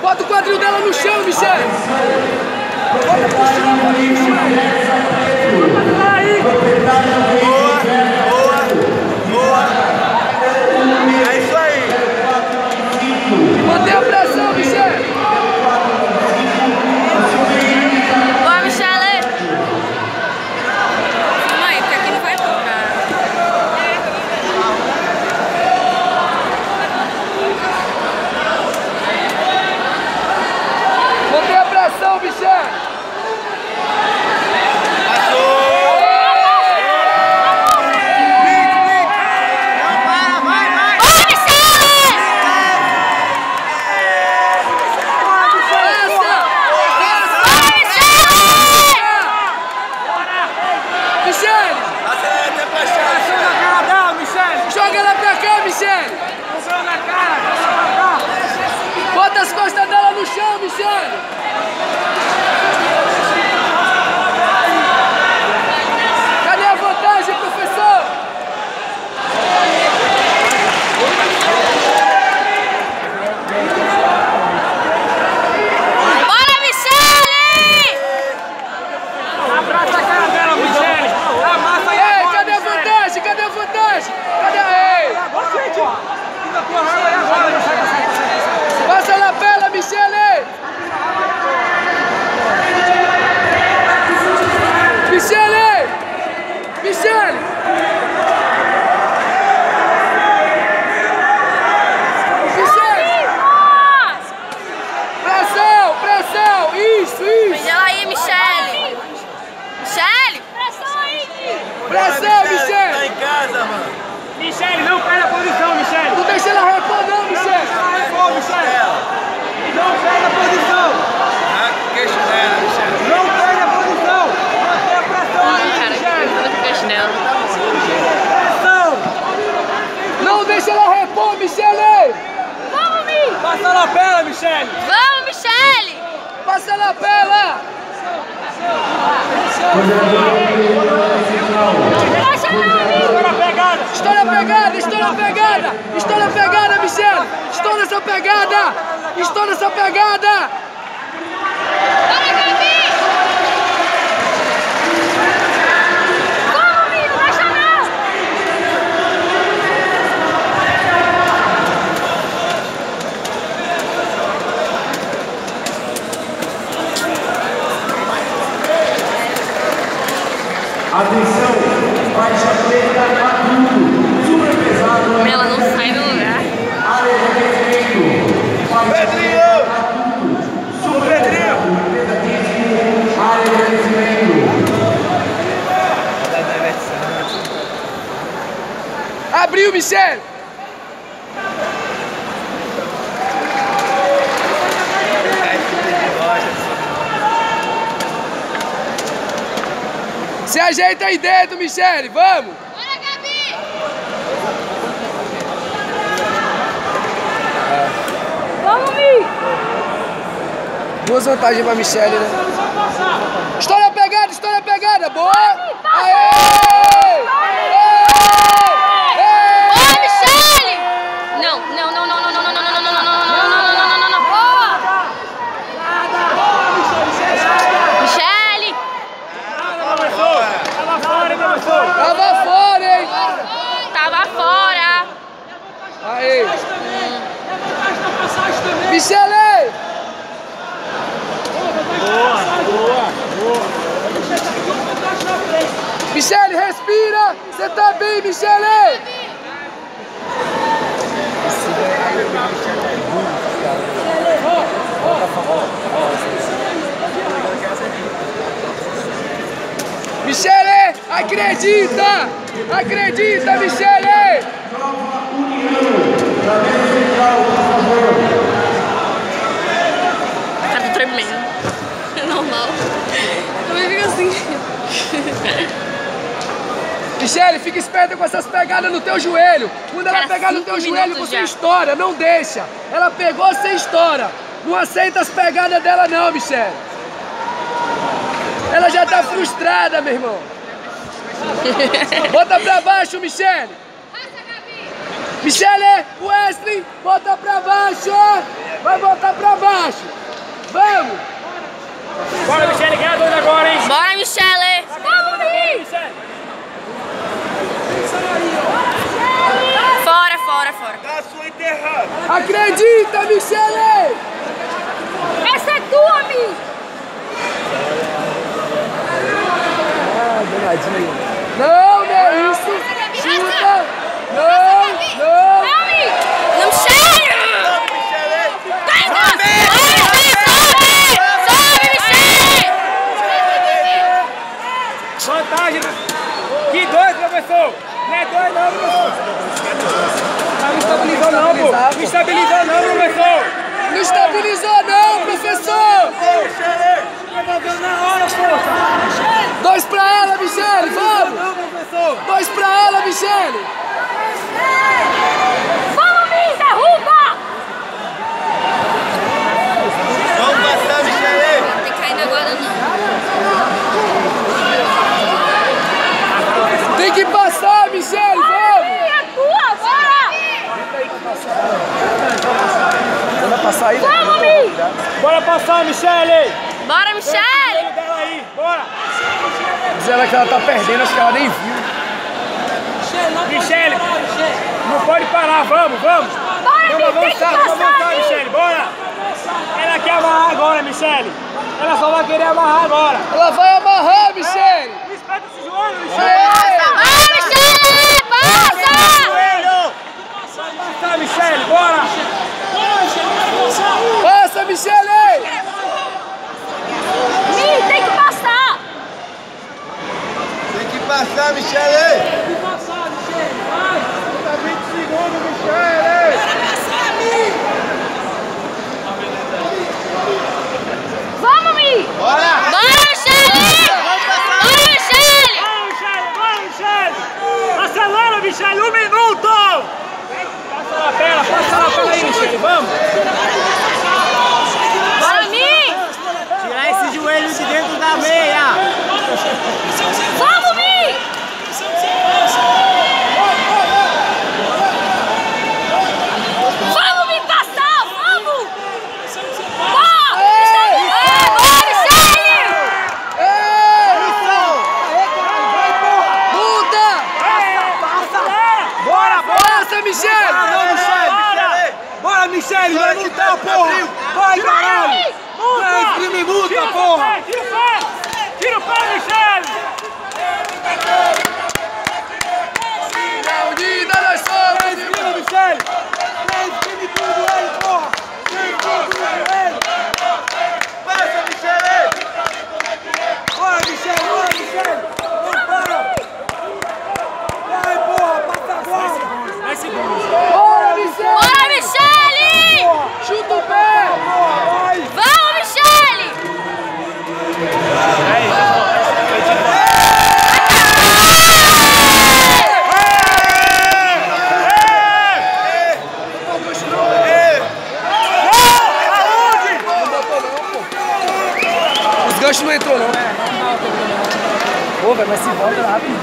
Bota o quadril dela no chão, Michele. Bota pro chão, Michele. Bota aí. Boa, boa, boa. É isso aí. Mantém a pressão, Michele. Boa, Michele. Calma aí, porque aqui não vai tocar. Mantém a pressão, Michele. Joga ela pra cá, Michele! Bota as costas dela no chão, Michele! Cadê a vantagem, professor? Bora, Michele! Abraça a cara dela, Michele! Amassa aí! Ei, cadê a vantagem? Cadê a vantagem? Cadê a... Ei! Passa na pela, Michele! Michele! Michele! Michele! Pressão, pressão! Isso, Prende isso! ela aí, Michele! Michele! Pressão aí, Pressão, Tá Michele! em casa, mano. Michele, não perde a posição, Michele! Não deixa ela repor, não, Michele! Pô, Michele! Não perde a posição! Ah, queixo dela, Michele. Não perde a posição! Mantém a pressão aí, Michele! Pressão! Não deixa ela repor, Michele! Vamos, Mi! Passa na pela, Michele! Vamos, Michele! Passa na pela! Estoura a pegada! Estoura a pegada, estoura a pegada! Estoura a pegada, Michele! Estoura essa pegada! Estoura essa pegada! Bora, Gabi! Vamos, Mi! Não deixa não! Atenção, faixa preta adulto, super pesado. Ela não sai do lugar. Área de aquecimento, faixa Pedrinho! adulto, super pesado. Pesadíssimo, área de aquecimento. Abriu, Michele! Se ajeita aí dentro, Michele! Vamos! Bora, Gabi! Vamos, Mi! Duas vantagens pra Michele, né? Estoura a pegada, estoura a pegada! Boa! Aê! Boa, Michele! Não, não, não, não, não, não, não, não, não, não, não, não, não, não, não, não, boa! Michele! Tava fora, professor! Tava fora, hein? Tava fora! Aí! Michele! Michele, respira! Você tá bem, Michele! Michele, acredita! Acredita, Michele! Tá tremendo. É normal. Também fica assim. Michele, fica esperta com essas pegadas no teu joelho. Quando ela Cara, pegar no 5 teu joelho, minutos você já. estoura, não deixa. Ela pegou, você estoura. Não aceita as pegadas dela não, Michele. Ela já tá frustrada, meu irmão. Bota pra baixo, Michele. Michele, Wesley, bota pra baixo. Vai botar pra baixo. Vamos. Bora, Michele, ganha 2 agora, hein? Bora, Michele! Vamos, Mi! Fora, fora, fora. Dá a sua enterrada. Acredita, Michele! Essa é tua, Mi! Não, não é isso! Chuta! Não, não! Não, Mi! Não, Michele! Vamos, Michele. Vantagem. Que 2, professor? Não é 2 não, professor. Não estabilizou não, pô. Não estabilizou não, professor. Não estabilizou não, professor! Na hora, pô. 2 pra ela, Michele, vamos! Não, professor. 2 pra ela, Michele! Vamos, Mi! Derruba! Vamos passar, Michele. Não tem que cair na guarda, não. Tem que passar, Michele, vamos! Mi, é tua, bora! Bora passar aí, Vamos, Mi! Bora passar, Michele. Bora, Michele! Dela aí, bora. Diz ela que ela tá perdendo, acho que ela nem viu. Michele, não pode parar, vamos, vamos. Bora, Mi, Vamos tem que avançar, vamos avançar, passar, Mi! Michele, bora. Ela quer amarrar agora, Michele. Ela só vai querer amarrar agora. Ela vai amarrar, Michele! Espeta esse joelho, Michele. Aê! Bora, Michele! Passa! Joelho. Passar, Michele, bora. Passa, Michele! Mi, tem que passar! Tem que passar, Michele. Vamos, Mi! Bora. Bora, Michele! Bora, Michele! Bora, Michele. Acelera, Michele, 1 minuto. Passa na pela aí, Michele, vamos. Bora, Mi! Tirar esse joelho de dentro da meia. Vamos, Mi! Vamos me passar! Vamos! Bora, Michele! Muda! Bora, Passa, Michele! Bora, Michele, vai lutar, porra! Vai, caralho! Vai, exprime multa, porra! Tira o pé! Tira o pé, Michele! Unida nós somos! Exprime, Michele! Exprime tudo ele, porra! Exprime tudo ele! Passa, Michele. Bora, Michele! Bora, Michele! Não para! Vai, porra! Passa agora! 10 segundos! Bora, Michele! Bora, Michele! Chuta o pé! Vai! Vamos, Michele! Os ganchos não entrou, não. Pô, velho, mas se volta rapidinho.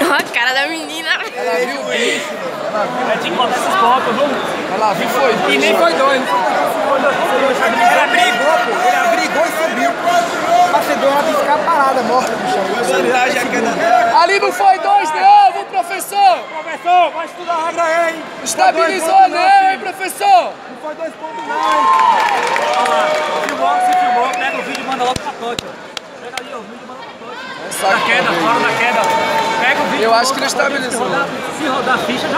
A cara da menina. Ela viu o bicho. Vai te botar esses copos, vamos? Ela viu, foi. E nem foi 2. Ele brigou, pô. Ele brigou e subiu. A batedora tem que ficar parada, morta, bicho. Vantagem a queda dela. Ali não foi 2, não, viu, professor? Professor, vai estudar a regra aí, hein? Estabilizou, não, hein, professor? Não foi 2 pontos, não, hein? Olha lá. Se filmou, pega o vídeo e manda logo pra Tote. Pega ali, ó, o vídeo e manda pra Tote. Na queda, fora da queda. Pega o vídeo. Eu acho que não estabilizou. Se rodar a ficha, já